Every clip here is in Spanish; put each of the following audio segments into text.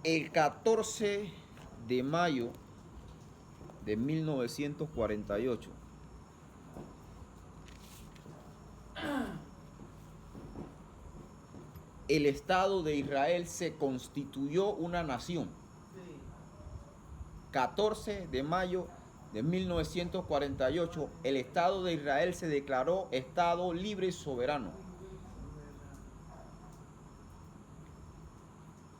El 14 de mayo de 1948, el Estado de Israel se constituyó una nación. 14 de mayo de 1948, el Estado de Israel se declaró Estado libre y soberano.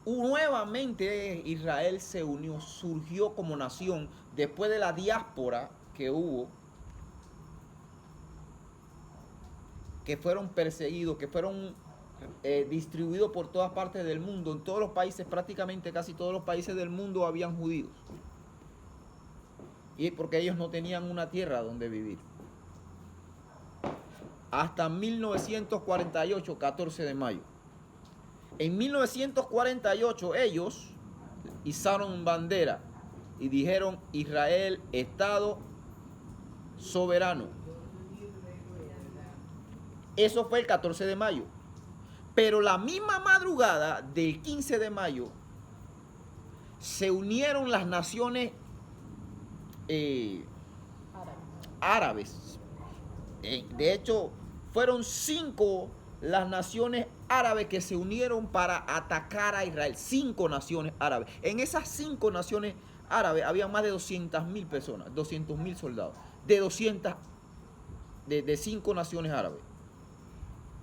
Nuevamente Israel se unió, surgió como nación después de la diáspora que hubo, que fueron perseguidos, que fueron distribuidos por todas partes del mundo. En todos los países, prácticamente casi todos los países del mundo habían judíos. Y porque ellos no tenían una tierra donde vivir. Hasta 1948, 14 de mayo. En 1948 ellos izaron bandera y dijeron Israel, Estado soberano. Eso fue el 14 de mayo. Pero la misma madrugada del 15 de mayo se unieron las naciones árabes. De hecho, fueron 5 las naciones árabes que se unieron para atacar a Israel. 5 naciones árabes. En esas 5 naciones árabes había más de 200.000 personas, 200.000 soldados, de 5 naciones árabes.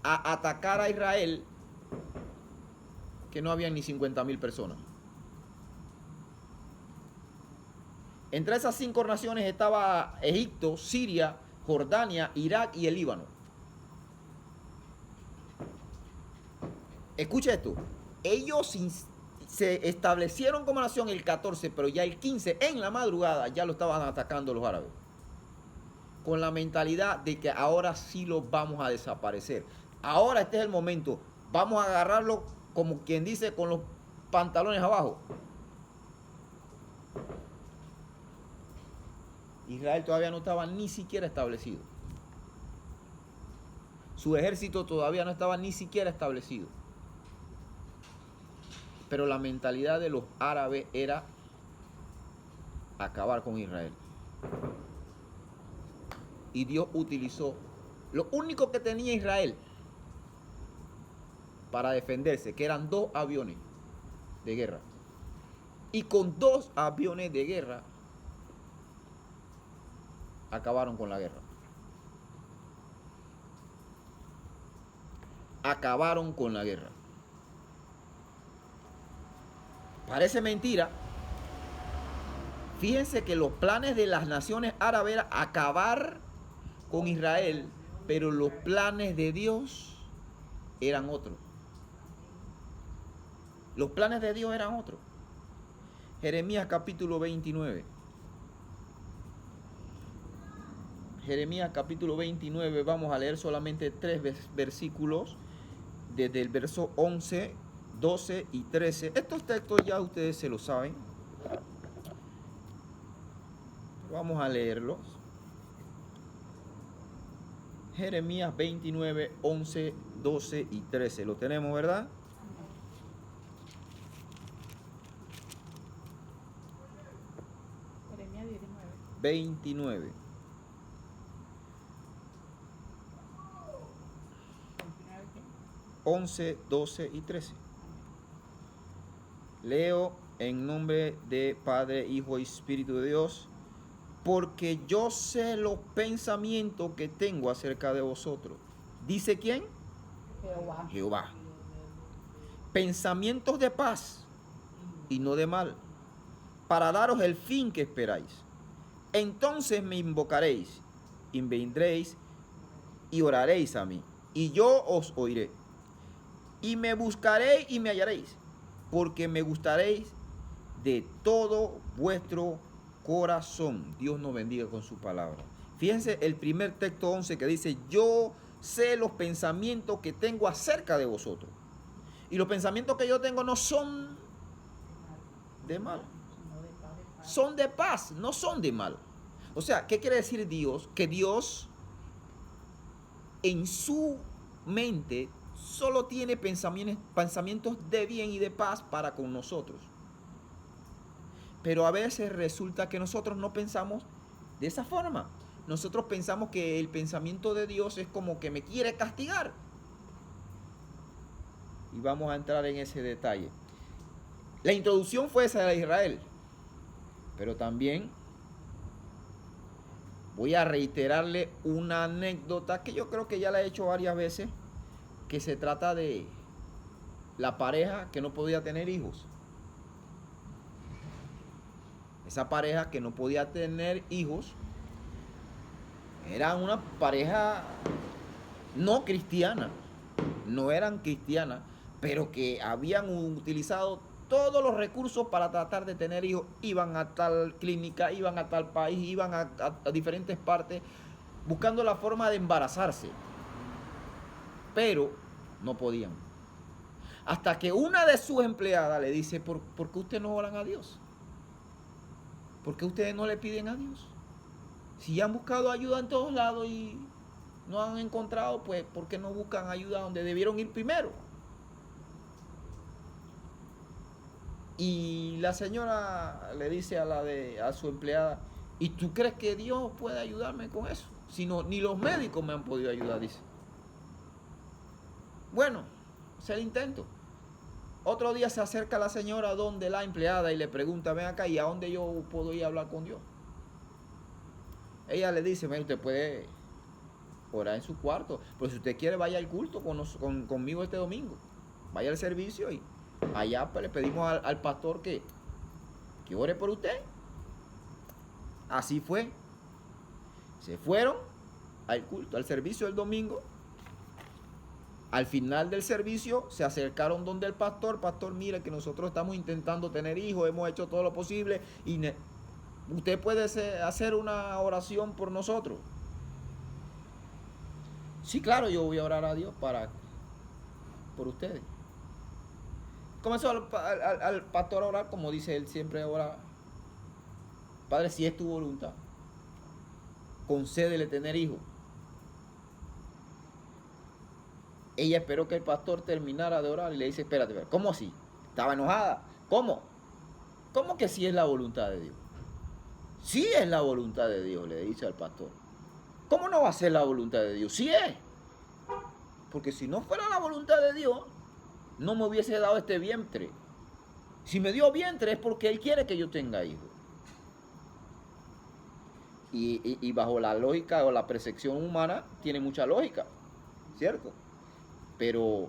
A atacar a Israel, que no había ni 50.000 personas. Entre esas 5 naciones estaba Egipto, Siria, Jordania, Irak y el Líbano. Escucha esto. Ellos se establecieron como nación el 14, pero ya el 15, en la madrugada, ya lo estaban atacando los árabes. Con la mentalidad de que ahora sí los vamos a desaparecer. Ahora este es el momento. Vamos a agarrarlo, como quien dice, con los pantalones abajo. Israel todavía no estaba ni siquiera establecido. Su ejército todavía no estaba ni siquiera establecido. Pero la mentalidad de los árabes era acabar con Israel. Y Dios utilizó lo único que tenía Israel para defenderse, que eran 2 aviones de guerra. Y con 2 aviones de guerra acabaron con la guerra. Acabaron con la guerra. Parece mentira. Fíjense que los planes de las naciones árabes eran acabar con Israel, pero los planes de Dios eran otros. Los planes de Dios eran otros. Jeremías capítulo 29. Jeremías capítulo 29, vamos a leer solamente 3 versículos, desde el verso 11, 12 y 13. Estos textos ya ustedes se los saben. Vamos a leerlos. Jeremías 29, 11, 12 y 13. Lo tenemos, ¿verdad? Jeremías 29. 11, 12 y 13. Leo en nombre de Padre, Hijo y Espíritu de Dios. Porque yo sé los pensamientos que tengo acerca de vosotros. ¿Dice quién? Jehová. Jehová. Pensamientos de paz y no de mal, para daros el fin que esperáis. Entonces me invocaréis y vendréis y oraréis a mí, y yo os oiré. Y me buscaréis y me hallaréis, porque me gustaréis de todo vuestro corazón. Dios nos bendiga con su palabra. Fíjense el primer texto 11 que dice, yo sé los pensamientos que tengo acerca de vosotros. Y los pensamientos que yo tengo no son de mal. Son de paz, no son de mal. O sea, ¿qué quiere decir Dios? Que Dios en su mente solo tiene pensamientos de bien y de paz para con nosotros. Pero a veces resulta que nosotros no pensamos de esa forma. Nosotros pensamos que el pensamiento de Dios es como que me quiere castigar. Y vamos a entrar en ese detalle. La introducción fue esa de Israel. Pero también voy a reiterarle una anécdota que yo creo que ya la he hecho varias veces, que se trata de la pareja que no podía tener hijos. Esa pareja que no podía tener hijos era una pareja no cristiana, no eran cristianas, pero que habían utilizado todos los recursos para tratar de tener hijos. Iban a tal clínica, iban a tal país, iban a diferentes partes, buscando la forma de embarazarse, pero no podían. Hasta que una de sus empleadas le dice, ¿por qué ustedes no oran a Dios? ¿Por qué ustedes no le piden a Dios? Si ya han buscado ayuda en todos lados y no han encontrado, pues ¿por qué no buscan ayuda donde debieron ir primero? Y la señora le dice a su empleada, ¿y tú crees que Dios puede ayudarme con eso? Si no, ni los médicos me han podido ayudar, dice. Bueno, es el intento. Otro día se acerca la señora donde la empleada y le pregunta, ven acá, ¿y a dónde yo puedo ir a hablar con Dios? Ella le dice, usted puede orar en su cuarto, pero si usted quiere vaya al culto conmigo este domingo. Vaya al servicio y allá pues, le pedimos al pastor que ore por usted. Así fue. Se fueron al culto, al servicio del domingo. Al final del servicio se acercaron donde el pastor. Pastor, mire que nosotros estamos intentando tener hijos, hemos hecho todo lo posible y usted puede hacer una oración por nosotros. Sí, claro, yo voy a orar a Dios por ustedes. Comenzó al pastor a orar, como dice él siempre ora. Padre, si es tu voluntad, concédele tener hijos. Ella esperó que el pastor terminara de orar y le dice, espérate, ¿cómo así? Estaba enojada. ¿Cómo? ¿Cómo que sí es la voluntad de Dios? Sí es la voluntad de Dios, le dice al pastor. ¿Cómo no va a ser la voluntad de Dios? Sí es. Porque si no fuera la voluntad de Dios, no me hubiese dado este vientre. Si me dio vientre es porque Él quiere que yo tenga hijos. Y bajo la lógica o la percepción humana, tiene mucha lógica, ¿cierto? Pero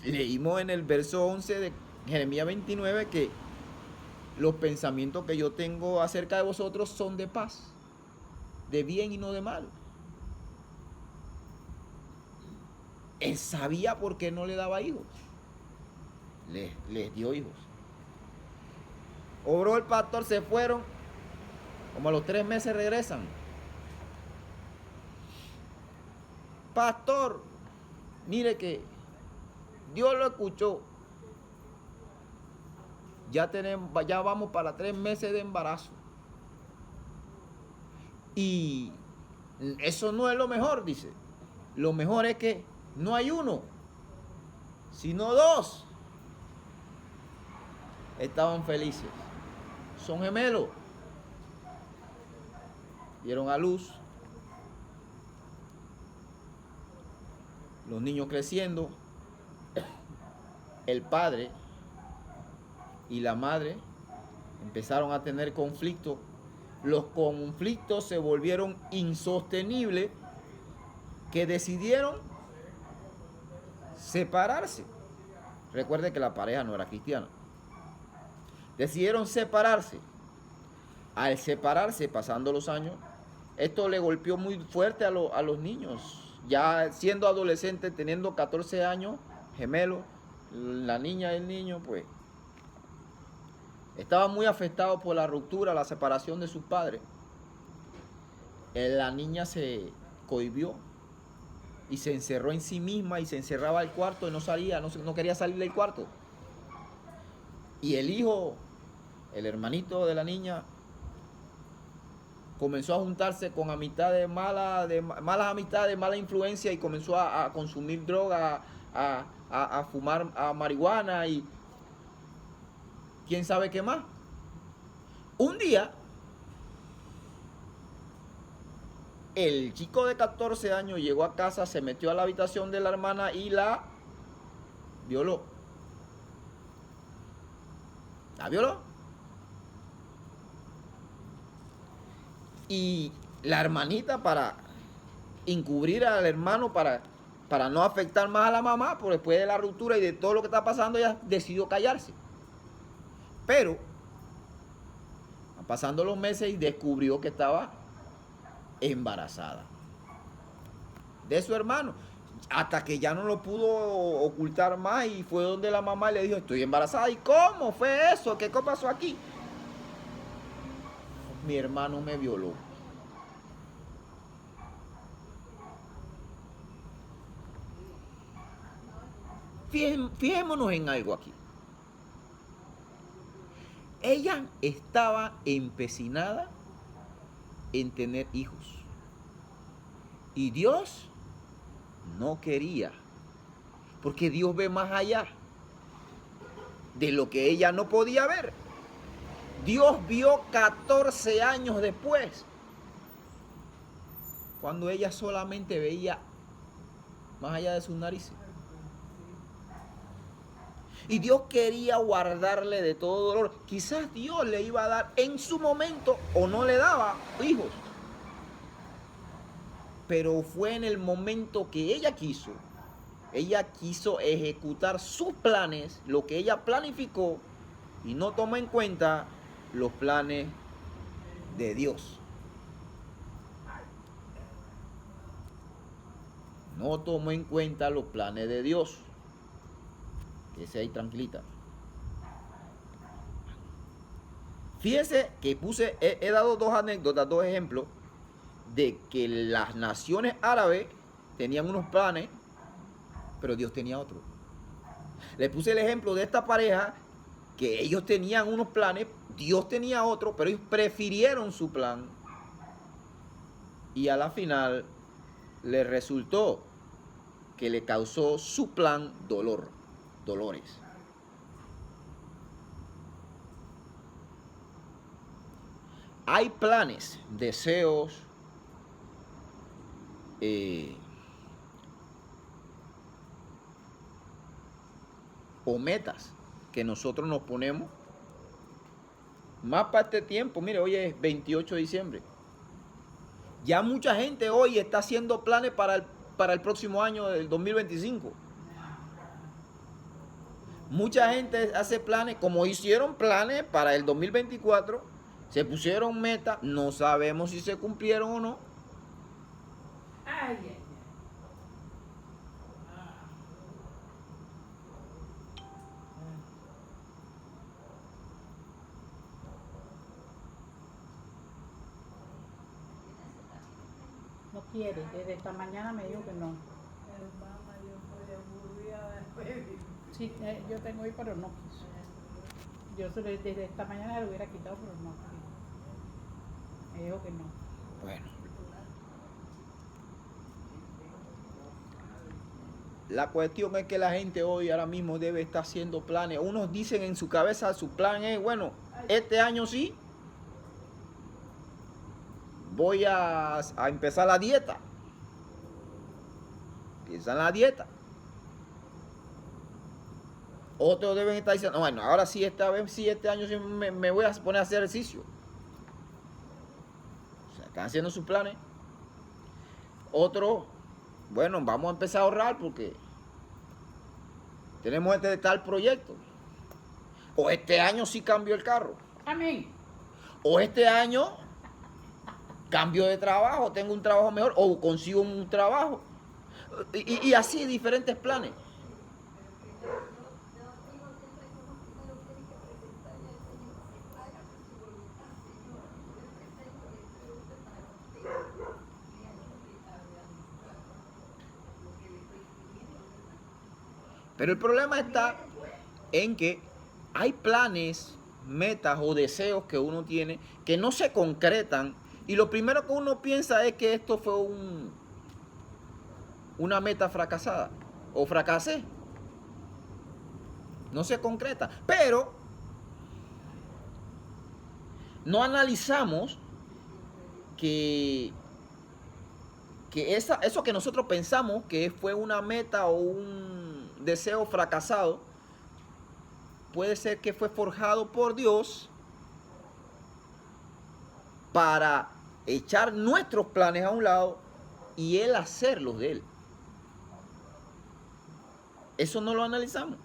leímos en el verso 11 de Jeremías 29 que los pensamientos que yo tengo acerca de vosotros son de paz, de bien y no de mal. Él sabía por qué no le daba hijos. Les dio hijos. Obró el pastor, se fueron. Como a los 3 meses regresan. Pastor, mire que Dios lo escuchó. Ya vamos para 3 meses de embarazo. Y eso no es lo mejor, dice. Lo mejor es que no hay uno, sino 2. Estaban felices. Son gemelos. Dieron a luz. Los niños creciendo. El padre y la madre empezaron a tener conflictos. Los conflictos se volvieron insostenibles, que decidieron separarse. Recuerde que la pareja no era cristiana. Decidieron separarse. Al separarse, pasando los años, esto le golpeó muy fuerte a los niños. Ya siendo adolescentes, teniendo 14 años, gemelos, la niña y el niño, pues, estaban muy afectados por la ruptura, la separación de sus padres. La niña se cohibió y se encerró en sí misma y se encerraba al cuarto y no salía, no quería salir del cuarto. Y el hijo, el hermanito de la niña, comenzó a juntarse con amistades malas amistades, mala influencia, y comenzó a consumir droga, a fumar marihuana, y quién sabe qué más. Un día, el chico de 14 años llegó a casa, se metió a la habitación de la hermana y la violó. ¿La violó? Y la hermanita, para encubrir al hermano, para no afectar más a la mamá, por después de la ruptura y de todo lo que está pasando, ella decidió callarse. Pero, pasando los meses y descubrió que estaba embarazada de su hermano. Hasta que ya no lo pudo ocultar más y fue donde la mamá le dijo, estoy embarazada. ¿Y cómo fue eso? ¿Qué pasó aquí? Mi hermano me violó. Fijémonos en algo aquí. Ella estaba empecinada en tener hijos. Y Dios no quería. Porque Dios ve más allá de lo que ella no podía ver. Dios vio 14 años después, cuando ella solamente veía más allá de sus narices. Y Dios quería guardarle de todo dolor. Quizás Dios le iba a dar en su momento o no le daba hijos. Pero fue en el momento que ella quiso ejecutar sus planes, lo que ella planificó, y no tomó en cuenta los planes de Dios. No tomó en cuenta los planes de Dios. Quédese ahí tranquilita. Fíjense que he dado dos anécdotas, dos ejemplos de que las naciones árabes tenían unos planes, pero Dios tenía otros. Le puse el ejemplo de esta pareja, que ellos tenían unos planes, Dios tenía otros, pero ellos prefirieron su plan. Y a la final le resultó que le causó su plan dolores. Hay planes, deseos, o metas que nosotros nos ponemos más para este tiempo. Mire, hoy es 28 de diciembre. Ya mucha gente hoy está haciendo planes para el próximo año del 2025. Mucha gente hace planes, como hicieron planes para el 2024, se pusieron metas, no sabemos si se cumplieron o no. No quiere, desde esta mañana me dijo que no. Sí, yo tengo ahí, pero no quiso. Yo desde esta mañana lo hubiera quitado, pero no quiso. Me dijo que no. Bueno. La cuestión es que la gente hoy ahora mismo debe estar haciendo planes. Unos dicen en su cabeza, su plan es, bueno, este año sí, voy a empezar la dieta. Empiezan la dieta. Otros deben estar diciendo, bueno, ahora sí, esta vez sí, este año sí me voy a poner a hacer ejercicio. O sea, están haciendo sus planes. Otros, bueno, vamos a empezar a ahorrar porque tenemos este tal proyecto. O este año sí cambio el carro. Amén. O este año cambio de trabajo, tengo un trabajo mejor o consigo un trabajo. Y así diferentes planes. Pero el problema está en que hay planes, metas o deseos que uno tiene que no se concretan. Y lo primero que uno piensa es que esto fue una meta fracasada o fracasé. No se concreta. Pero no analizamos que eso que nosotros pensamos que fue una meta o un deseo fracasado, puede ser que fue forjado por Dios para echar nuestros planes a un lado y Él hacerlos de Él. Eso no lo analizamos.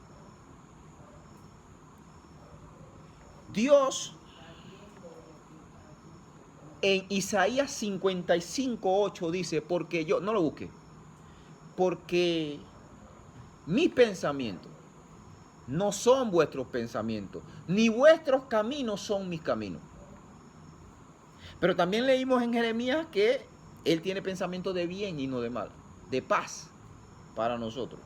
Dios en Isaías 55:8 dice, porque yo, no lo busque, porque mis pensamientos no son vuestros pensamientos, ni vuestros caminos son mis caminos. Pero también leímos en Jeremías que Él tiene pensamientos de bien y no de mal, de paz para nosotros.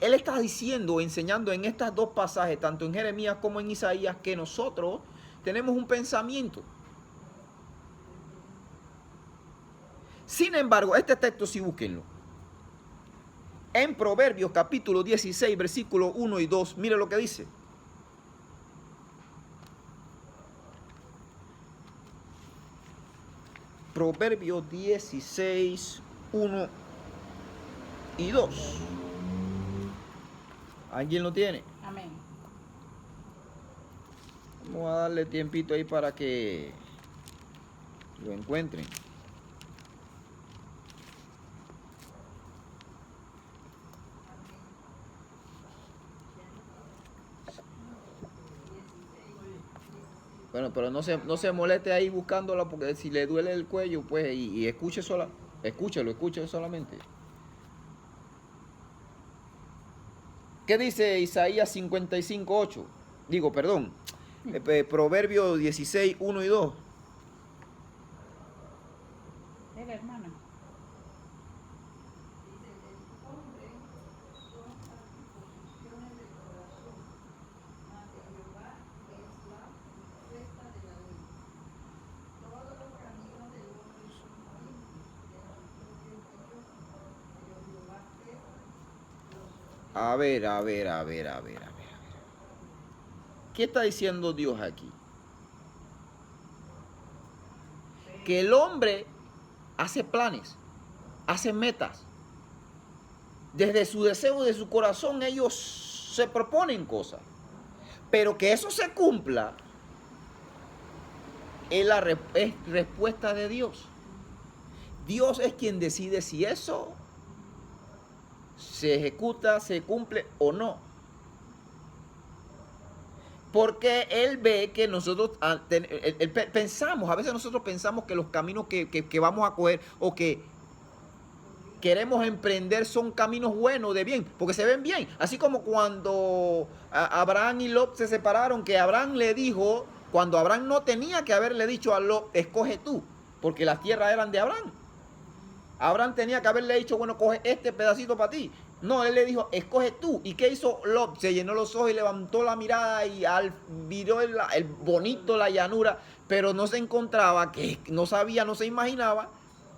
Él está diciendo, enseñando en estos dos pasajes, tanto en Jeremías como en Isaías, que nosotros tenemos un pensamiento. Sin embargo, este texto sí búsquenlo. En Proverbios capítulo 16, versículos 1 y 2, mire lo que dice. Proverbios 16, 1 y 2. ¿Alguien lo tiene? Amén. Vamos a darle tiempito ahí para que lo encuentren. Bueno, pero no se moleste ahí buscándola, porque si le duele el cuello, pues, y escúchelo solamente. ¿Qué dice Isaías 55:8? Digo, perdón, Proverbios 16, 1 y 2. Mira, hermana. A ver. ¿Qué está diciendo Dios aquí? Que el hombre hace planes, hace metas. Desde su deseo, de su corazón, ellos se proponen cosas. Pero que eso se cumpla es respuesta de Dios. Dios es quien decide si eso se ejecuta, se cumple o no. Porque Él ve que nosotros pensamos, a veces nosotros pensamos que los caminos que vamos a coger o que queremos emprender son caminos buenos, de bien, porque se ven bien. Así como cuando Abraham y Lot se separaron, que Abraham le dijo, cuando Abraham no tenía que haberle dicho a Lot, escoge tú, porque las tierras eran de Abraham. Abraham tenía que haberle dicho, bueno, coge este pedacito para ti. No, él le dijo, escoge tú. ¿Y qué hizo Lot? Se llenó los ojos y levantó la mirada y miró el bonito, la llanura, pero no se encontraba, que no sabía, no se imaginaba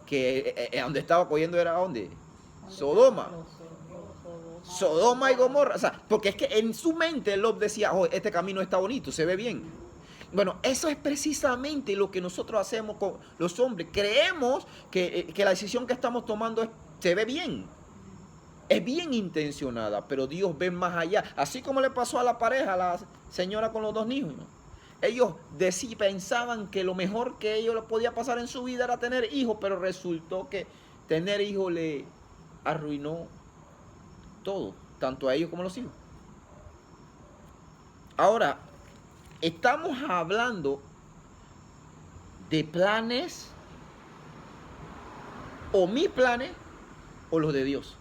que donde estaba cogiendo era donde Sodoma. Sodoma y Gomorra. O sea, porque es que en su mente Lot decía, oh, este camino está bonito, se ve bien. Bueno, eso es precisamente lo que nosotros hacemos con los hombres. Creemos que la decisión que estamos tomando se ve bien. Es bien intencionada, pero Dios ve más allá. Así como le pasó a la pareja, a la señora con los dos niños, ¿no? Ellos pensaban que lo mejor que ellos les podía pasar en su vida era tener hijos, pero resultó que tener hijos le arruinó todo, tanto a ellos como a los hijos. Ahora, estamos hablando de planes, o mis planes, o los de Dios.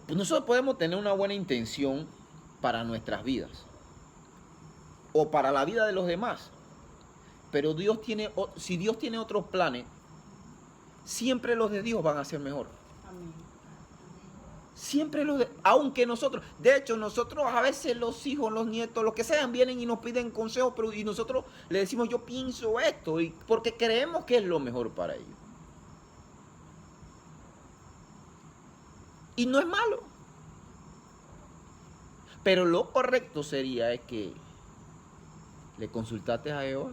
Nosotros podemos tener una buena intención para nuestras vidas, o para la vida de los demás, pero si Dios tiene otros planes, siempre los de Dios van a ser mejor. Amén. Siempre aunque nosotros, de hecho, nosotros a veces los hijos, los nietos, los que sean, vienen y nos piden consejos, y nosotros le decimos, yo pienso esto, y porque creemos que es lo mejor para ellos. Y no es malo. Pero lo correcto sería es que le consultaste a Jehová,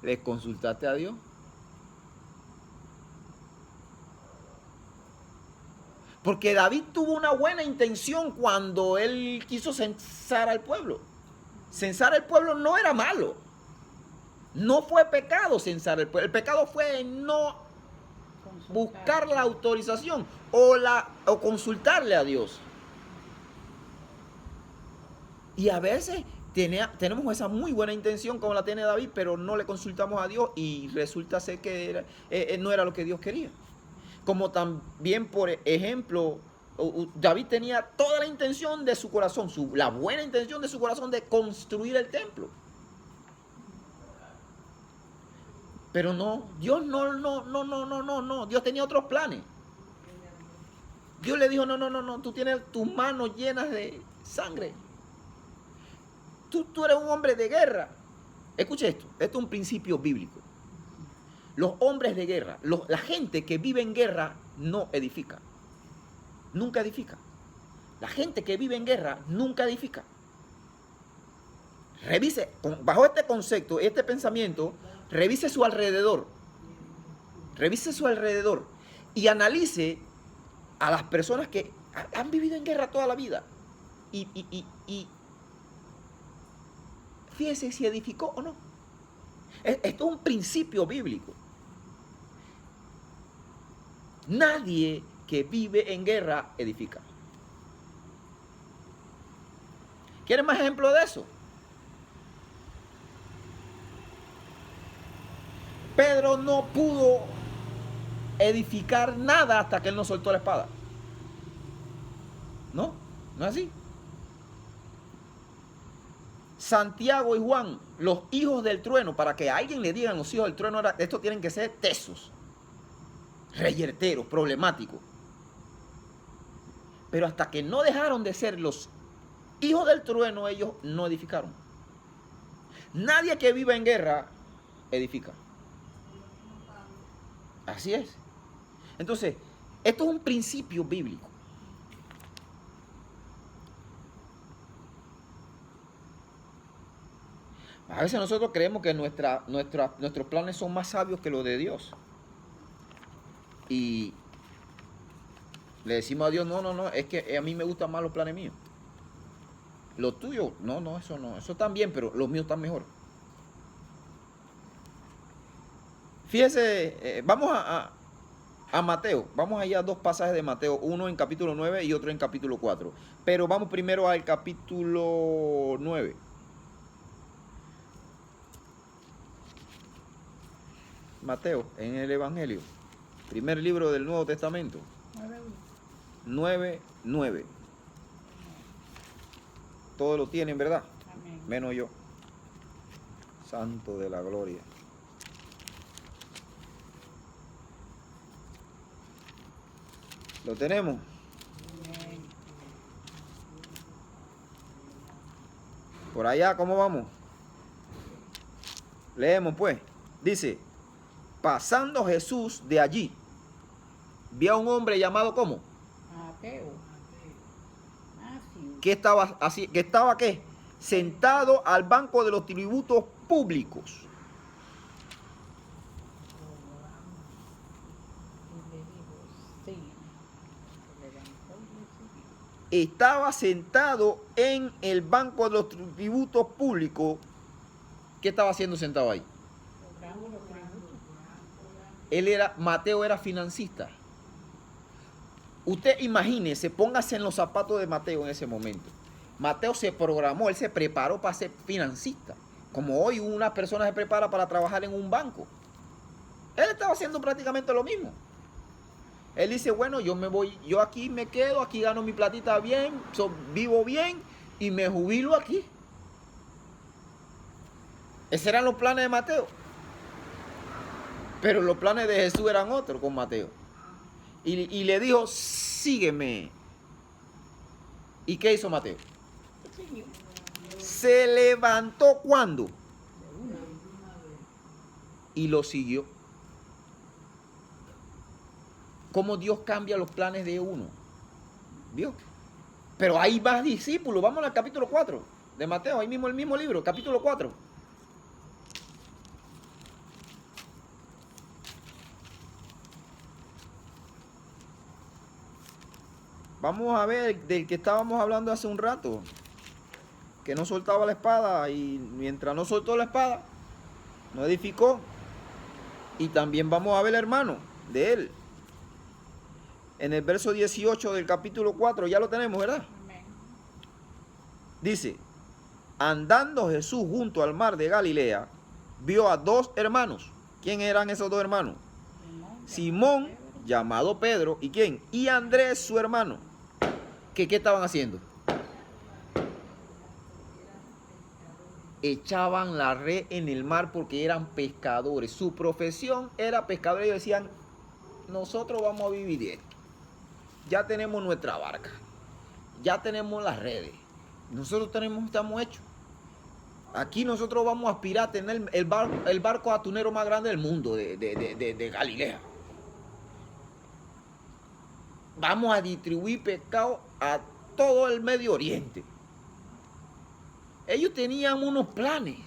le consultaste a Dios. Porque David tuvo una buena intención cuando él quiso censar al pueblo. Censar al pueblo no era malo. No fue pecado censar al pueblo. El pecado fue no buscar la autorización o consultarle a Dios. Y a veces tenemos esa muy buena intención como la tiene David, pero no le consultamos a Dios y resulta ser que no era lo que Dios quería. Como también, por ejemplo, David tenía toda la intención de su corazón, la buena intención de su corazón de construir el templo. Pero no, Dios no, Dios tenía otros planes. Dios le dijo, no, tú tienes tus manos llenas de sangre. Tú eres un hombre de guerra. Escuche esto es un principio bíblico. Los hombres de guerra, la gente que vive en guerra no edifica. Nunca edifica. La gente que vive en guerra nunca edifica. Revise, bajo este concepto, este pensamiento, revise su alrededor. Revise su alrededor y analice a las personas que han vivido en guerra toda la vida. Y fíjese si edificó o no. Esto es un principio bíblico. Nadie que vive en guerra edifica. ¿Quieren más ejemplos de eso? Pedro no pudo edificar nada hasta que él no soltó la espada. No es así. Santiago y Juan, los hijos del trueno, para que alguien le digan los hijos del trueno, estos tienen que ser tesos, reyerteros, problemáticos. Pero hasta que no dejaron de ser los hijos del trueno, ellos no edificaron. Nadie que viva en guerra edifica. Así es. Entonces, esto es un principio bíblico. A veces nosotros creemos que nuestros planes son más sabios que los de Dios. Y le decimos a Dios, no, es que a mí me gustan más los planes míos. Los tuyos, no, eso están bien, pero los míos están mejor. Fíjese, vamos a Mateo, vamos allá a dos pasajes de Mateo, uno en capítulo 9 y otro en capítulo 4. Pero vamos primero al capítulo 9. Mateo, en el Evangelio, primer libro del Nuevo Testamento. 9:9. Todos lo tienen, ¿verdad? Amén. Menos yo. Santo de la gloria. ¿Lo tenemos? Amén. Por allá, ¿cómo vamos? Leemos pues. Dice, pasando Jesús de allí, vio a un hombre llamado ¿cómo? Mateo. Que estaba ¿qué? Sentado al banco de los tributos públicos. Estaba sentado en el banco de los tributos públicos. ¿Qué estaba haciendo sentado ahí? Mateo era financista. Usted imagínese, póngase en los zapatos de Mateo en ese momento. Mateo se programó, él se preparó para ser financista. Como hoy una persona se prepara para trabajar en un banco. Él estaba haciendo prácticamente lo mismo. Él dice, bueno, yo aquí me quedo, aquí gano mi platita bien, vivo bien y me jubilo aquí. Esos eran los planes de Mateo. Pero los planes de Jesús eran otros con Mateo. Y le dijo, sígueme. ¿Y qué hizo Mateo? Se levantó ¿cuándo? Y lo siguió. ¿Cómo Dios cambia los planes de uno? ¿Vio? Pero hay más discípulos. Vamos al capítulo 4 de Mateo, ahí mismo el mismo libro, capítulo 4. Vamos a ver del que estábamos hablando hace un rato, que no soltaba la espada y mientras no soltó la espada, no edificó. Y también vamos a ver el hermano de él. En el verso 18 del capítulo 4, ya lo tenemos, ¿verdad? Amén. Dice, andando Jesús junto al mar de Galilea, vio a dos hermanos. ¿Quién eran esos dos hermanos? Simón, llamado Pedro, ¿y quién? Y Andrés, su hermano. ¿Qué estaban haciendo? Echaban la red en el mar porque eran pescadores. Su profesión era pescador. Ellos decían, nosotros vamos a vivir de esto. Ya tenemos nuestra barca. Ya tenemos las redes. Nosotros estamos hechos. Aquí nosotros vamos a aspirar a tener el barco atunero más grande del mundo, de Galilea. Vamos a distribuir pescado a todo el Medio Oriente. Ellos tenían unos planes.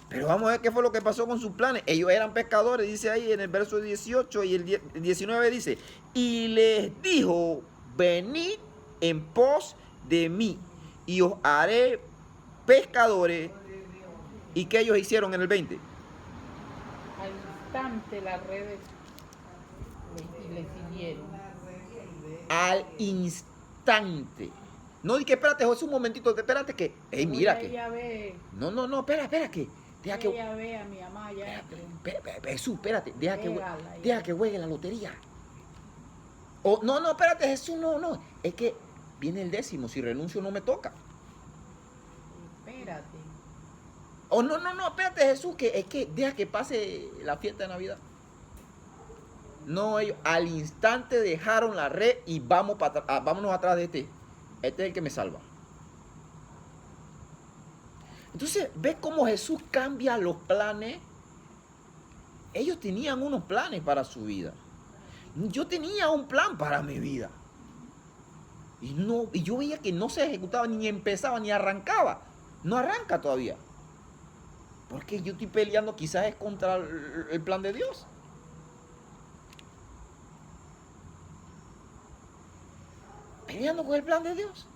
Pero vamos a ver qué fue lo que pasó con sus planes. Ellos eran pescadores, dice ahí en el verso 18 y el 19 dice, y les dijo, venid en pos de mí y os haré pescadores. ¿Y qué ellos hicieron en el 20? Al instante las redes le siguieron. Al instante. No, di que espérate, José, un momentito, espérate que. Ey, mira que. No, espera que. Deja que. Ella ve a mi mamá ya. Jesús, espérate, deja que juegue la lotería. No, espérate, Jesús, no. Es que viene el 10º, si renuncio no me toca. Espérate. No, espérate, Jesús, que es que deja que pase la fiesta de Navidad. No, ellos al instante dejaron la red y vámonos atrás de este. Este es el que me salva. Entonces, ¿ves cómo Jesús cambia los planes? Ellos tenían unos planes para su vida. Yo tenía un plan para mi vida. Y yo veía que no se ejecutaba, ni empezaba, ni arrancaba. No arranca todavía. Porque yo estoy peleando quizás es contra el plan de Dios. Peleando con el plan de Dios.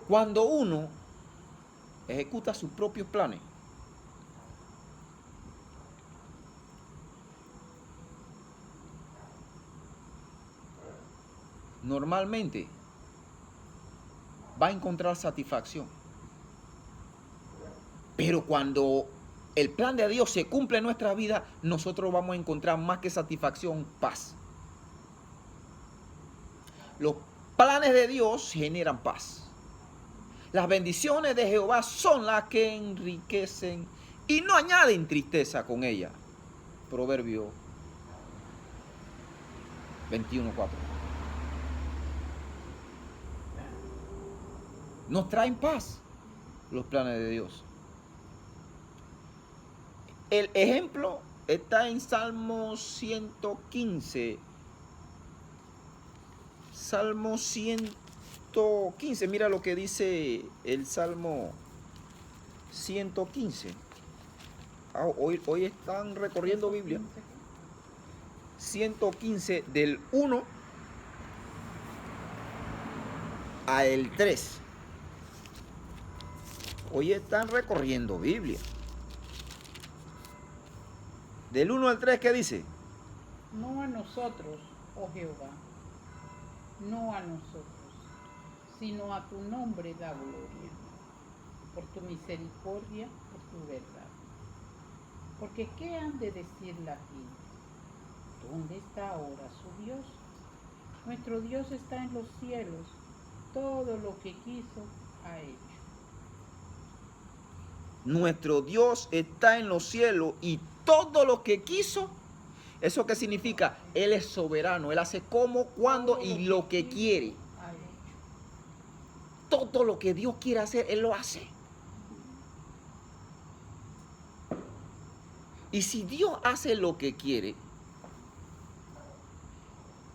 Cuando uno ejecuta sus propios planes, normalmente va a encontrar satisfacción. Pero cuando el plan de Dios se cumple en nuestra vida, nosotros vamos a encontrar más que satisfacción, paz. Los planes de Dios generan paz. Las bendiciones de Jehová son las que enriquecen y no añaden tristeza con ellas. Proverbio 21:4. Nos traen paz los planes de Dios. El ejemplo está en Salmo 115. Salmo 115. Mira lo que dice el Salmo 115. Hoy están recorriendo Biblia. 115 del 1 al 3. Hoy están recorriendo Biblia. Del 1 al 3, ¿qué dice? No a nosotros, oh Jehová, no a nosotros, sino a tu nombre da gloria, por tu misericordia, por tu verdad. Porque ¿qué han de decir la gente? ¿Dónde está ahora su Dios? Nuestro Dios está en los cielos, todo lo que quiso ha hecho. Nuestro Dios está en los cielos y todo lo que quiso. ¿Eso qué significa? Él es soberano, Él hace como, cuando y lo que quiere. Todo lo que Dios quiere hacer, Él lo hace. Y si Dios hace lo que quiere,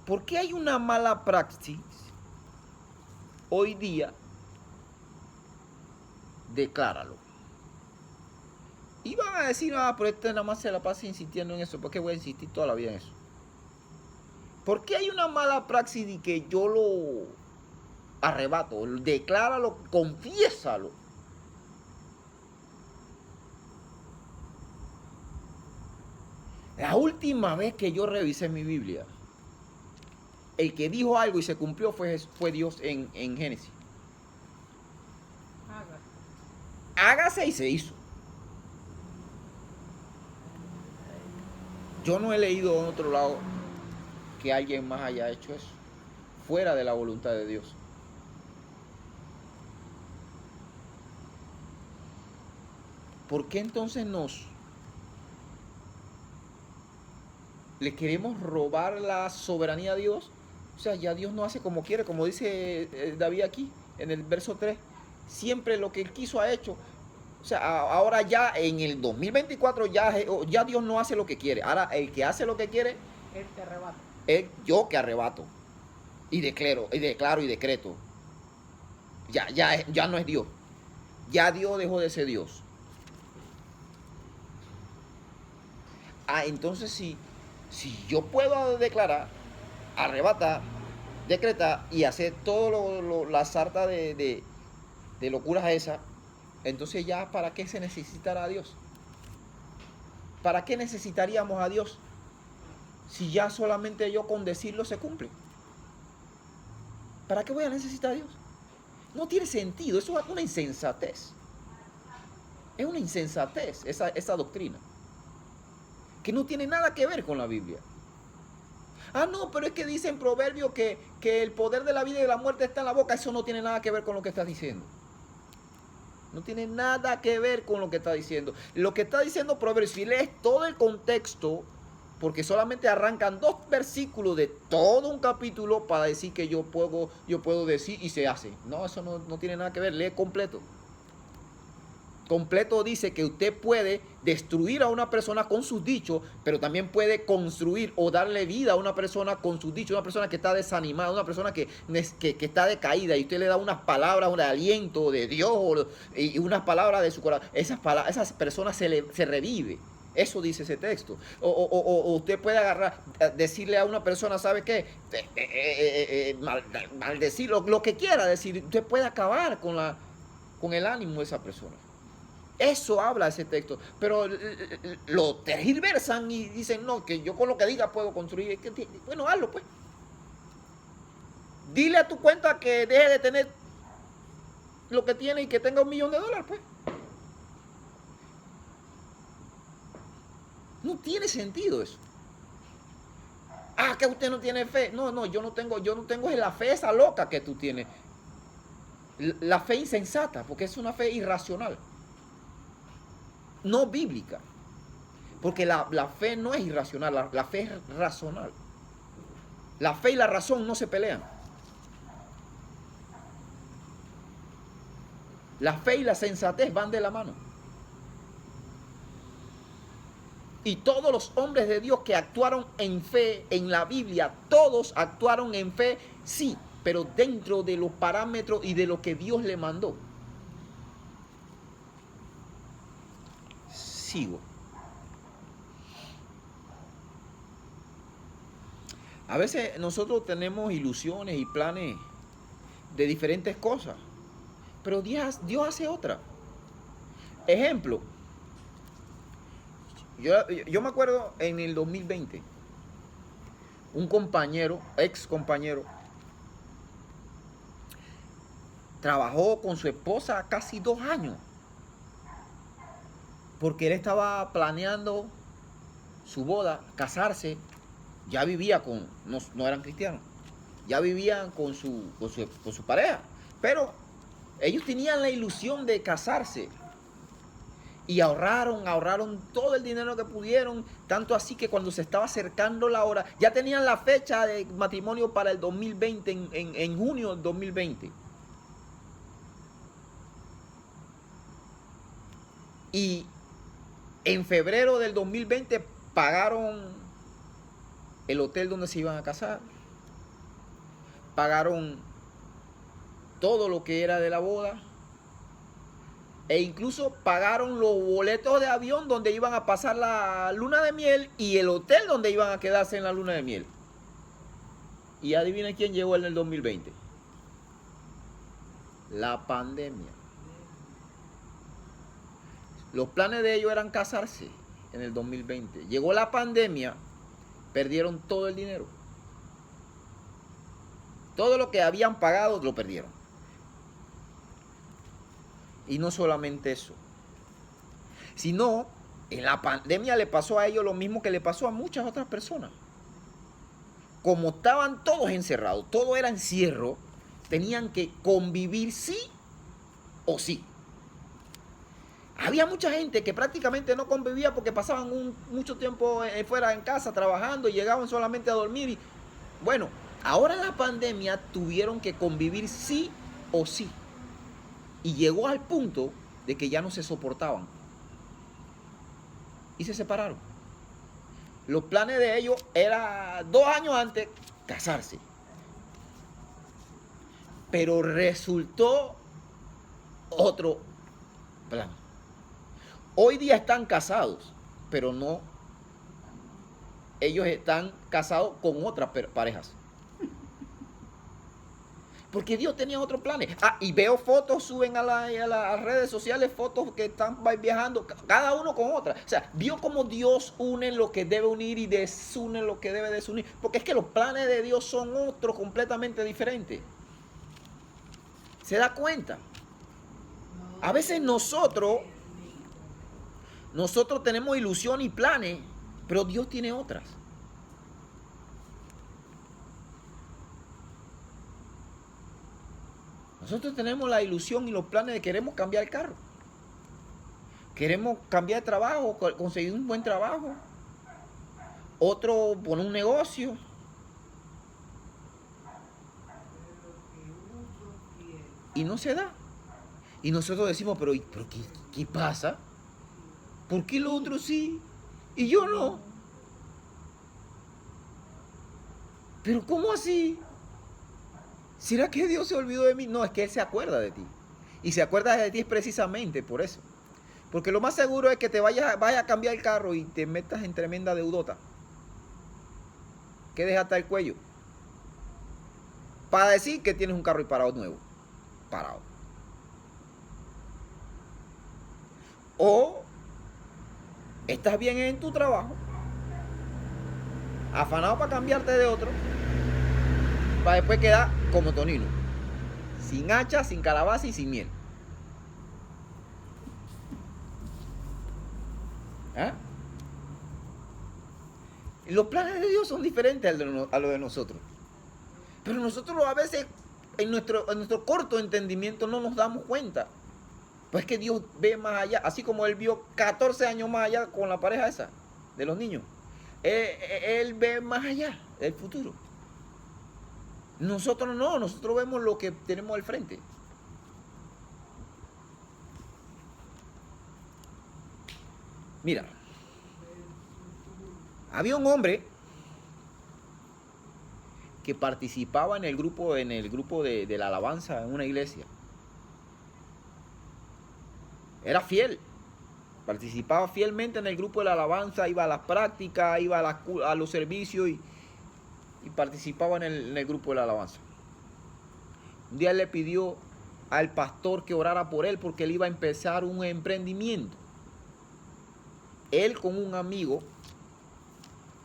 ¿por qué hay una mala praxis hoy día? Decláralo. Y van a decir, pero este nada más se la pasa insistiendo en eso. ¿Por qué voy a insistir toda la vida en eso? ¿Por qué hay una mala praxis de que yo lo arrebato? Decláralo, confiésalo. La última vez que yo revisé mi Biblia, el que dijo algo y se cumplió fue Dios en Génesis. Hágase y se hizo. Yo no he leído en otro lado que alguien más haya hecho eso, fuera de la voluntad de Dios. ¿Por qué entonces le queremos robar la soberanía a Dios? O sea, ya Dios no hace como quiere, como dice David aquí, en el verso 3. Siempre lo que Él quiso ha hecho. O sea, ahora ya en el 2024 ya Dios no hace lo que quiere. Ahora el que hace lo que quiere, Él te arrebata. es yo que arrebato. Y declaro y decreto. Ya no es Dios. Ya Dios dejó de ser Dios. Entonces si yo puedo declarar, arrebatar, decretar y hacer todo la sarta de locuras esas, entonces ya ¿para qué se necesitará a Dios? ¿Para qué necesitaríamos a Dios? Si ya solamente yo con decirlo se cumple. ¿Para qué voy a necesitar a Dios? No tiene sentido, eso es una insensatez. Es una insensatez esa doctrina. Que no tiene nada que ver con la Biblia. No, pero es que dice en Proverbios que el poder de la vida y de la muerte está en la boca. Eso no tiene nada que ver con lo que estás diciendo. No tiene nada que ver con lo que está diciendo. Lo que está diciendo Proverbios, si lees todo el contexto, porque solamente arrancan 2 versículos de todo un capítulo para decir que yo puedo decir y se hace. No, eso no tiene nada que ver. Lee completo. Completo dice que usted puede destruir a una persona con sus dichos, pero también puede construir o darle vida a una persona con sus dichos, una persona que está desanimada, una persona que está decaída, y usted le da unas palabras de aliento de Dios y unas palabras de su corazón. Esas personas se revive. Eso dice ese texto. O usted puede decirle a una persona, ¿sabe qué? Maldecir, lo que quiera decir. Usted puede acabar con el ánimo de esa persona. Eso habla ese texto, pero lo tergiversan y dicen, no, que yo con lo que diga puedo construir. Bueno, hazlo pues. Dile a tu cuenta que deje de tener lo que tiene y que tenga $1 millón pues. No tiene sentido eso. Que usted no tiene fe. No, yo no tengo la fe esa loca que tú tienes. La fe insensata, porque es una fe irracional. No bíblica, porque la fe no es irracional, la fe es racional. La fe y la razón no se pelean. La fe y la sensatez van de la mano. Y todos los hombres de Dios que actuaron en fe en la Biblia, todos actuaron en fe, sí, pero dentro de los parámetros y de lo que Dios le mandó. Sigo. A veces nosotros tenemos ilusiones y planes de diferentes cosas, pero Dios hace otra. Ejemplo, yo me acuerdo en el 2020, un compañero, ex compañero, trabajó con su esposa casi 2 años. Porque él estaba planeando su boda, casarse. Ya vivía no eran cristianos, ya vivían con su pareja. Pero ellos tenían la ilusión de casarse. Y ahorraron todo el dinero que pudieron. Tanto así que cuando se estaba acercando la hora, ya tenían la fecha de matrimonio para el 2020, en junio del 2020. Y En febrero del 2020 pagaron el hotel donde se iban a casar. Pagaron todo lo que era de la boda. E incluso pagaron los boletos de avión donde iban a pasar la luna de miel y el hotel donde iban a quedarse en la luna de miel. Y adivinen quién llegó en el 2020. La pandemia. Los planes de ellos eran casarse en el 2020. Llegó la pandemia, perdieron todo el dinero. Todo lo que habían pagado lo perdieron. Y no solamente eso, sino en la pandemia le pasó a ellos lo mismo que le pasó a muchas otras personas. Como estaban todos encerrados, todo era encierro, tenían que convivir sí o sí. Había mucha gente que prácticamente no convivía porque pasaban mucho tiempo fuera en casa trabajando y llegaban solamente a dormir. Y, bueno, ahora en la pandemia tuvieron que convivir sí o sí. Y llegó al punto de que ya no se soportaban. Y se separaron. Los planes de ellos era 2 años antes casarse. Pero resultó otro plan. Hoy día están casados, pero no. Ellos están casados con otras parejas. Porque Dios tenía otros planes. Y veo fotos, suben a las redes sociales fotos que están viajando, cada uno con otra. O sea, vio cómo Dios une lo que debe unir y desune lo que debe desunir. Porque es que los planes de Dios son otros completamente diferentes. ¿Se da cuenta? A veces nosotros tenemos ilusión y planes, pero Dios tiene otras. Nosotros tenemos la ilusión y los planes de queremos cambiar el carro. Queremos cambiar de trabajo, conseguir un buen trabajo. Otro poner un negocio. Y no se da. Y nosotros decimos, pero ¿qué pasa? ¿Por qué los otros sí y yo no? ¿Pero cómo así? ¿Será que Dios se olvidó de mí? No, es que Él se acuerda de ti. Y se acuerda de ti es precisamente por eso. Porque lo más seguro es que te vayas a cambiar el carro y te metas en tremenda deudota. Que deja hasta el cuello. Para decir que tienes un carro y parado nuevo. Parado. O estás bien en tu trabajo. Afanado para cambiarte de otro. Para después quedar como Tonino. Sin hacha, sin calabaza y sin miel. ¿Ah? Los planes de Dios son diferentes a los de nosotros. Pero nosotros a veces en nuestro corto entendimiento no nos damos cuenta. Pues que Dios ve más allá. Así como Él vio 14 años más allá con la pareja esa de los niños. Él ve más allá del futuro. Nosotros no, nosotros vemos lo que tenemos al frente. Mira, había un hombre que participaba en el grupo de la alabanza en una iglesia. Era fiel, participaba fielmente en el grupo de la alabanza, iba a las prácticas, iba a los servicios y participaba en el grupo de la alabanza. Un día le pidió al pastor que orara por él porque él iba a empezar un emprendimiento. Él con un amigo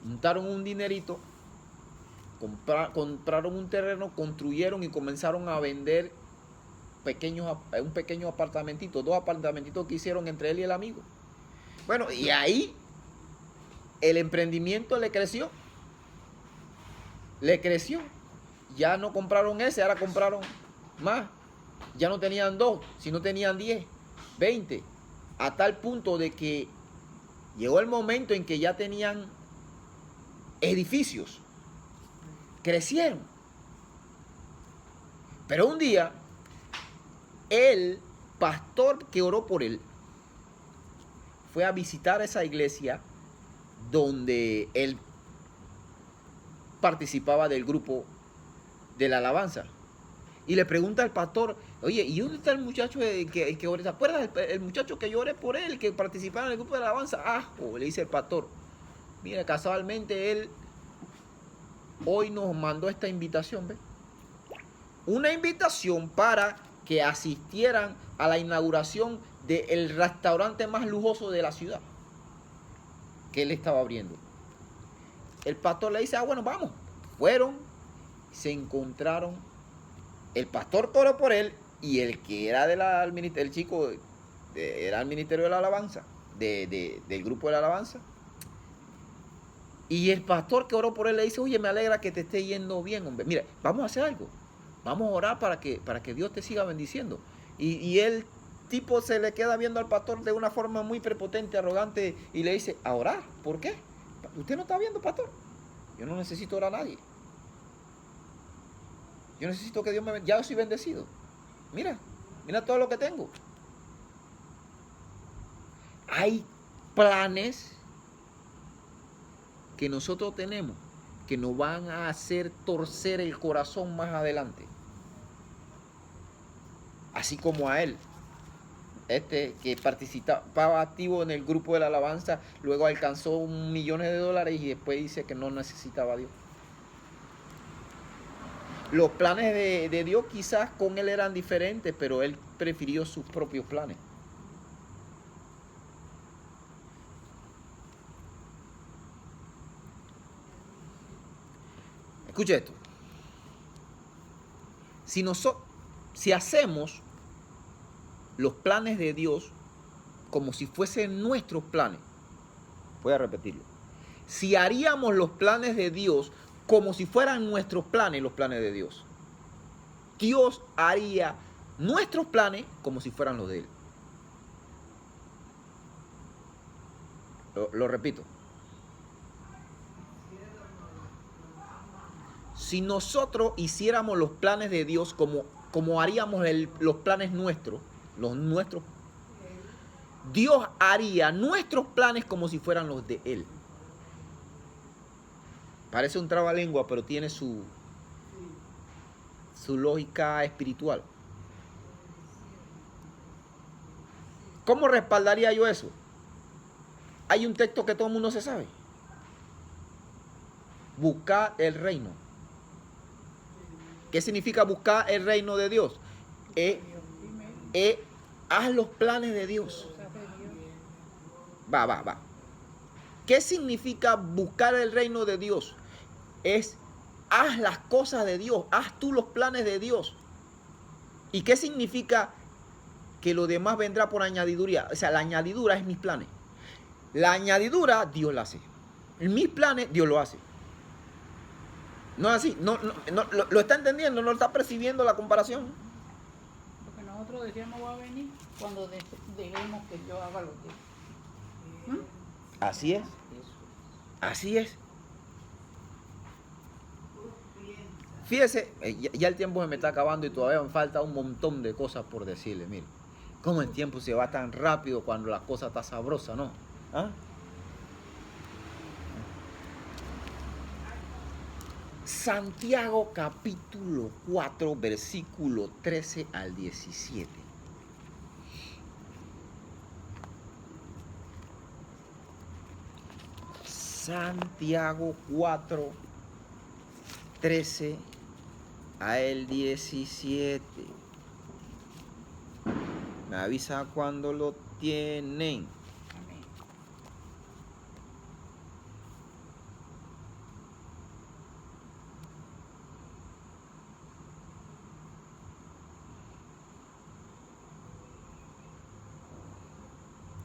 juntaron un dinerito, compraron un terreno, construyeron y comenzaron a vender un pequeño apartamentito, 2 apartamentitos que hicieron entre él y el amigo. Bueno, y ahí el emprendimiento le creció. Ya no compraron ese, ahora compraron más. Ya no tenían 2, sino tenían 10, 20. A tal punto de que llegó el momento en que ya tenían edificios. Crecieron. Pero un día, el pastor que oró por él fue a visitar esa iglesia donde él participaba del grupo de la alabanza. Y le pregunta al pastor, oye, ¿y dónde está el muchacho que oré? ¿Te acuerdas el muchacho que yo oré por él, que participaba en el grupo de la alabanza? Ah, le dice el pastor, mira, casualmente él hoy nos mandó esta invitación, ¿ves? Una invitación para que asistieran a la inauguración del restaurante más lujoso de la ciudad que él estaba abriendo. El pastor le dice, bueno, vamos. Fueron, se encontraron, el pastor oró por él y el que era el chico era el ministerio de la alabanza, del grupo de la alabanza. Y el pastor que oró por él le dice, oye, me alegra que te esté yendo bien, hombre. Mira, vamos a hacer algo. Vamos a orar para que Dios te siga bendiciendo. Y el tipo se le queda viendo al pastor de una forma muy prepotente, arrogante, y le dice, ¿a orar? ¿Por qué? ¿Usted no está viendo, pastor? Yo no necesito orar a nadie. Yo necesito que Dios me bendiga. Ya soy bendecido. Mira todo lo que tengo. Hay planes que nosotros tenemos que nos van a hacer torcer el corazón más adelante. Así como a él, que participaba activo en el grupo de la alabanza, luego alcanzó millones de dólares y después dice que no necesitaba a Dios. Los planes de Dios quizás con él eran diferentes, pero él prefirió sus propios planes. Escucha esto. Si hacemos los planes de Dios como si fuesen nuestros planes, voy a repetirlo. Si haríamos los planes de Dios como si fueran nuestros planes, los planes de Dios, Dios haría nuestros planes como si fueran los de Él. Lo repito. Si nosotros hiciéramos los planes de Dios como haríamos los planes nuestros, Dios haría nuestros planes como si fueran los de Él. Parece un trabalengua, pero tiene su lógica espiritual. ¿Cómo respaldaría yo eso? Hay un texto que todo el mundo se sabe. Buscar el reino. ¿Qué significa buscar el reino de Dios? Haz los planes de Dios. Va. ¿Qué significa buscar el reino de Dios? Haz las cosas de Dios, haz tú los planes de Dios. ¿Y qué significa que lo demás vendrá por añadidura? O sea, la añadidura es mis planes. La añadidura Dios la hace. En mis planes Dios lo hace. No es así, no, lo está entendiendo, no está percibiendo la comparación. Lo que nosotros decíamos va a venir cuando dejemos que Dios haga lo que... Así es. Así es. Fíjese, ya el tiempo se me está acabando y todavía me falta un montón de cosas por decirle. Mire, cómo el tiempo se va tan rápido cuando la cosa está sabrosa, ¿no? ¿Ah? Santiago capítulo 4, versículo 13 al 17. Santiago 4, 13 al 17. Me avisa cuando lo tienen. Amén.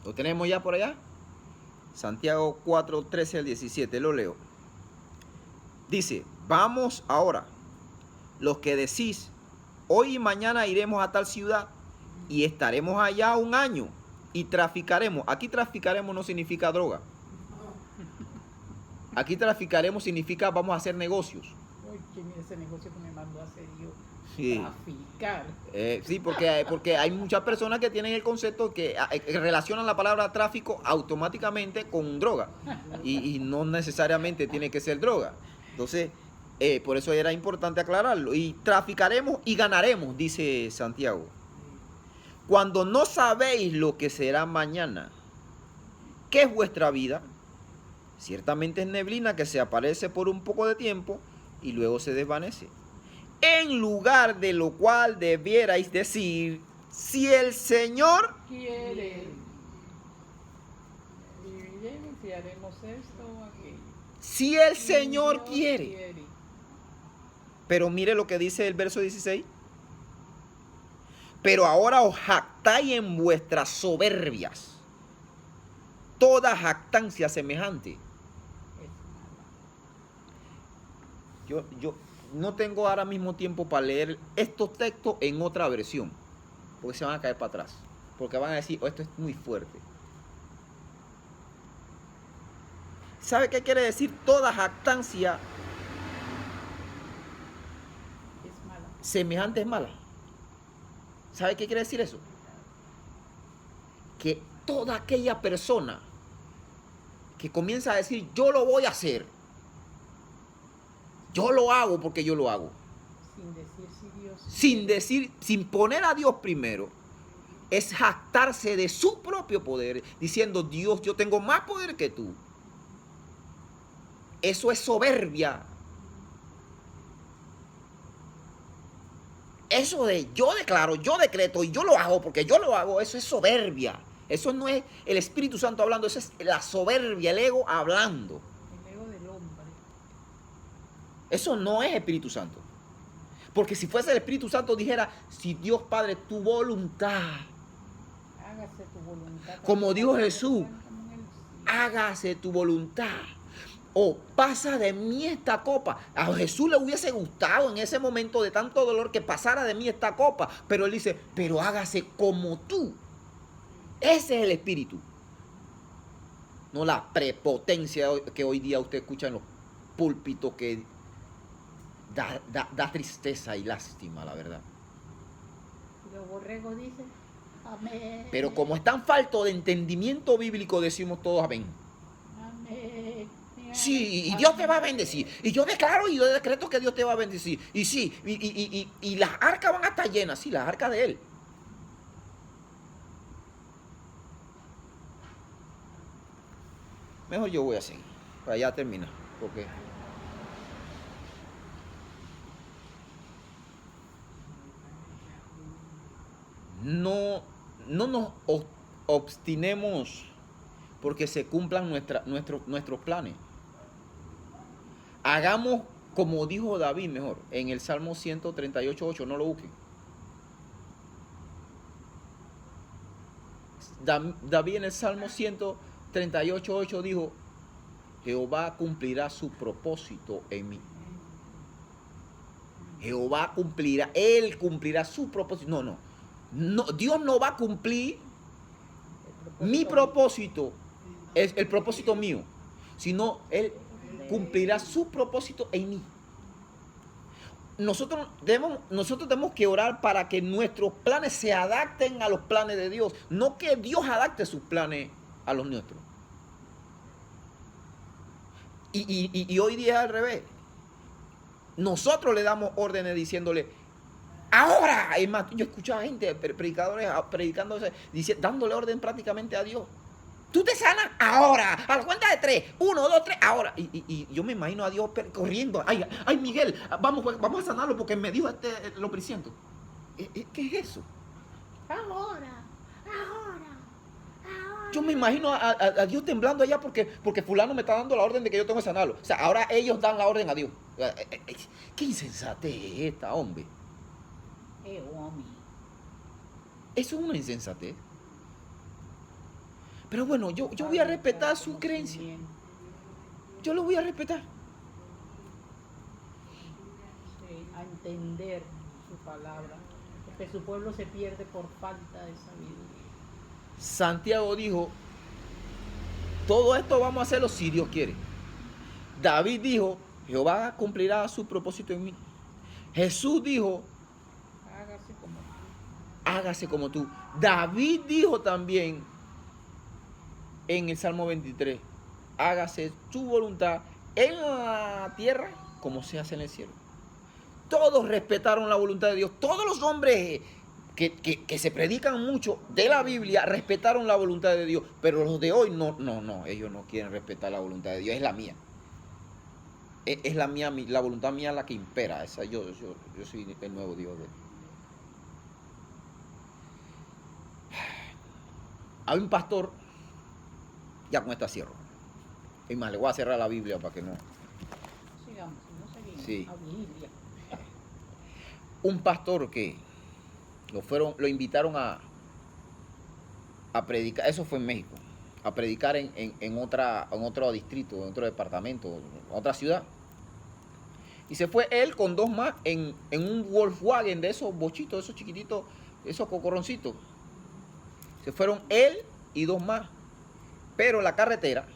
¿Lo tenemos ya por allá? Santiago 4, 13 al 17, lo leo. Dice, vamos ahora, los que decís, hoy y mañana iremos a tal ciudad y estaremos allá un año y traficaremos. Aquí traficaremos no significa droga. Aquí traficaremos significa vamos a hacer negocios. Oye, mira ese negocio que me mandó a hacer yo. Sí. Traficar. Sí, porque hay muchas personas que tienen el concepto que relacionan la palabra tráfico automáticamente con droga. Y no necesariamente tiene que ser droga. Entonces, por eso era importante aclararlo. Y traficaremos y ganaremos, dice Santiago. Cuando no sabéis lo que será mañana, ¿qué es vuestra vida? Ciertamente es neblina que se aparece por un poco de tiempo y luego se desvanece. En lugar de lo cual debierais decir, si el Señor Quiere. Viviremos y haremos esto o aquello. si el Si Señor Dios quiere. Pero mire lo que dice el verso 16. Pero ahora os jactáis en vuestras soberbias. Toda jactancia semejante. Es mala. Yo no tengo ahora mismo tiempo para leer estos textos en otra versión, porque se van a caer para atrás, porque van a decir, oh, esto es muy fuerte. ¿Sabe qué quiere decir? Toda jactancia Es mala. semejante es mala. ¿Sabe qué quiere decir eso? Que toda aquella persona que comienza a decir, yo lo voy a hacer, yo lo hago porque yo lo hago, Sin decir si Dios sin decir, sin poner a Dios primero, es jactarse de su propio poder, diciendo, Dios, yo tengo más poder que tú. Eso es soberbia. Eso de yo declaro, yo decreto y yo lo hago porque yo lo hago, eso es soberbia. Eso no es el Espíritu Santo hablando, eso es la soberbia, el ego hablando. el ego del hombre. Eso no es Espíritu Santo. Porque si fuese el Espíritu Santo dijera, si Dios Padre, tu voluntad, Hágase tu voluntad. como dijo Jesús, como en el cielo. hágase tu voluntad. O pasa de mí esta copa. A Jesús le hubiese gustado en ese momento de tanto dolor que pasara de mí esta copa. Pero él dice, pero hágase como tú. Ese es el espíritu. No la prepotencia que hoy día usted escucha en los púlpitos que da tristeza y lástima, la verdad. Y los borregos dicen, amén. Pero como están faltos de entendimiento bíblico, decimos todos amén. Amén. Sí, y Dios te va a bendecir. Y yo declaro y yo decreto que Dios te va a bendecir. Y sí, y las arcas van a estar llenas. Sí, las arcas de Él. Mejor yo voy a seguir. Para ya terminar. Porque no nos obstinemos porque se cumplan nuestros planes. Hagamos como dijo David mejor, en el Salmo 138:8, no lo busquen. David en el Salmo 138:8 dijo, Jehová cumplirá su propósito en mí. Jehová cumplirá, Él cumplirá su propósito. No, Dios no va a cumplir mi propósito, es el propósito mío, sino Él cumplirá su propósito en mí. Nosotros tenemos que orar para que nuestros planes se adapten a los planes de Dios, no que Dios adapte sus planes a los nuestros. Y hoy día es al revés. Nosotros le damos órdenes diciéndole, ahora, es más, yo escuchaba gente, predicadores predicándose, dándole orden prácticamente a Dios. Tú te sanas ahora, a la cuenta de 3, 1, 2, 3, ahora. Y yo me imagino a Dios corriendo. Ay, Miguel, vamos a sanarlo porque me dijo lo presiento. ¿Qué es eso? Ahora. Yo me imagino a Dios temblando allá porque fulano me está dando la orden de que yo tengo que sanarlo. O sea, ahora ellos dan la orden a Dios. ¿Qué insensatez es esta, hombre? Hombre. Eso es una insensatez. Pero bueno, yo voy a respetar su creencia. Yo lo voy a respetar. Sí, a entender su palabra. Porque su pueblo se pierde por falta de sabiduría. Santiago dijo, todo esto vamos a hacerlo si Dios quiere. David dijo, Jehová cumplirá su propósito en mí. Jesús dijo, Hágase como tú. hágase como tú. David dijo también en el Salmo 23, hágase tu voluntad en la tierra como se hace en el cielo. Todos respetaron la voluntad de Dios. Todos los hombres que se predican mucho de la Biblia respetaron la voluntad de Dios. Pero los de hoy no, ellos no quieren respetar la voluntad de Dios. Es la mía. Es la mía, la voluntad mía la que impera. Esa, yo soy el nuevo Dios de Dios. Hay un pastor, ya con esta cierro. Es más, le voy a cerrar la Biblia para que no. Sigamos, no seguimos. Sí. A Biblia. Un pastor que lo invitaron a predicar, eso fue en México, a predicar en otro distrito, en otro departamento, en otra ciudad. Y se fue él con dos más en un Volkswagen de esos bochitos, esos chiquititos, esos cocorroncitos. Se fueron él y dos más. Pero la carretera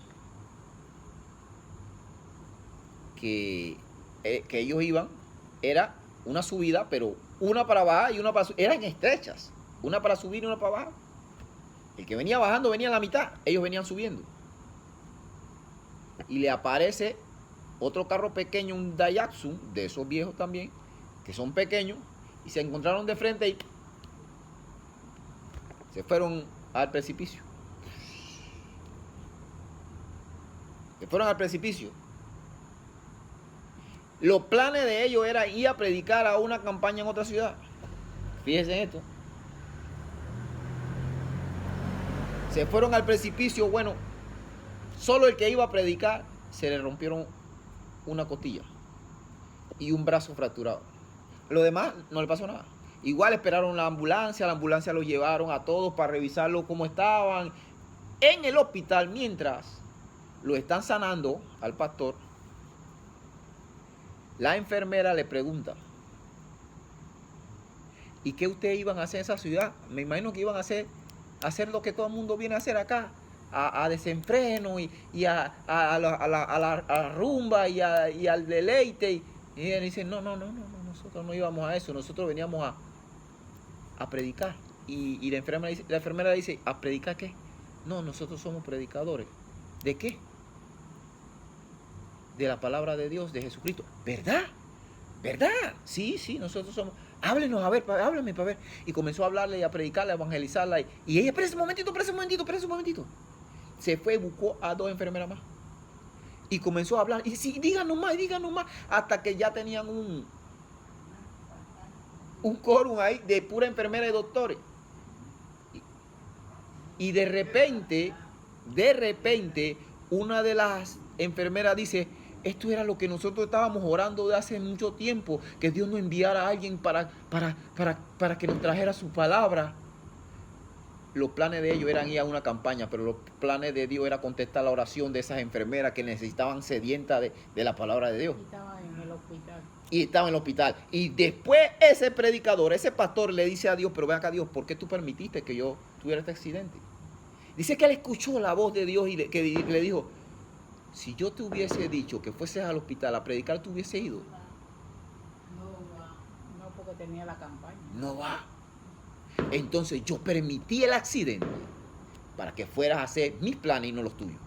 que ellos iban era una subida, pero una para bajar y una para subir. Eran estrechas, una para subir y una para bajar. El que venía bajando venía a la mitad, ellos venían subiendo. Y le aparece otro carro pequeño, un Daihatsu, de esos viejos también, que son pequeños, y se encontraron de frente y se fueron al precipicio. Se fueron al precipicio. Los planes de ellos era ir a predicar a una campaña en otra ciudad. Fíjense en esto. Se fueron al precipicio. Bueno, solo el que iba a predicar se le rompieron una costilla y un brazo fracturado. Lo demás no le pasó nada. Igual esperaron la ambulancia los llevaron a todos para revisarlo cómo estaban en el hospital. Mientras lo están sanando al pastor, la enfermera le pregunta, ¿y qué ustedes iban a hacer en esa ciudad? Me imagino que iban a hacer lo que todo el mundo viene a hacer acá, a desenfreno y a la rumba y al deleite. Y ella dice, no, nosotros no íbamos a eso, nosotros veníamos a predicar. Y la enfermera dice, ¿a predicar qué? No, nosotros somos predicadores. ¿De qué? De la palabra de Dios, de Jesucristo. ¿Verdad? ¿Verdad? Sí, nosotros somos. Háblenos, a ver, háblame para ver. Y comenzó a hablarle y a predicarle, a evangelizarla. Y ella, espérese un momentito. Se fue y buscó a dos enfermeras más. Y comenzó a hablar. Y sí, díganos más. Hasta que ya tenían un quórum ahí de pura enfermera y doctores. Y de repente, una de las enfermeras dice, esto era lo que nosotros estábamos orando de hace mucho tiempo, que Dios nos enviara a alguien para que nos trajera su palabra. Los planes de ellos eran ir a una campaña, pero los planes de Dios era contestar la oración de esas enfermeras que necesitaban sedienta de la palabra de Dios. Y estaba en el hospital. Y después ese predicador, ese pastor le dice a Dios, pero ven acá Dios, ¿por qué tú permitiste que yo tuviera este accidente? Dice que él escuchó la voz de Dios y que le dijo, si yo te hubiese dicho que fueses al hospital a predicar, ¿tú hubiese ido? No, porque tenía la campaña. No va. Entonces yo permití el accidente para que fueras a hacer mis planes y no los tuyos.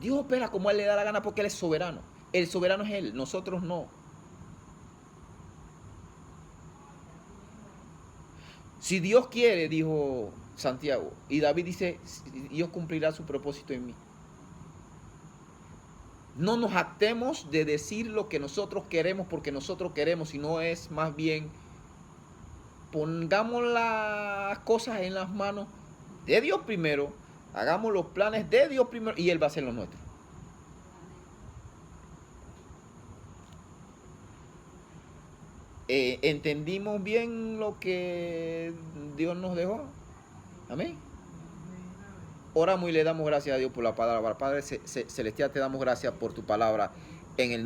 Dios opera como Él le da la gana porque Él es soberano. El soberano es Él, nosotros no. Si Dios quiere, dijo Santiago, y David dice, Dios cumplirá su propósito en mí. No nos jactemos de decir lo que nosotros queremos porque nosotros queremos, sino es más bien pongamos las cosas en las manos de Dios primero, hagamos los planes de Dios primero y Él va a hacer los nuestros. ¿Entendimos bien lo que Dios nos dejó? Amén. Oramos y le damos gracias a Dios por la palabra. Padre Celestial, te damos gracias por tu palabra en el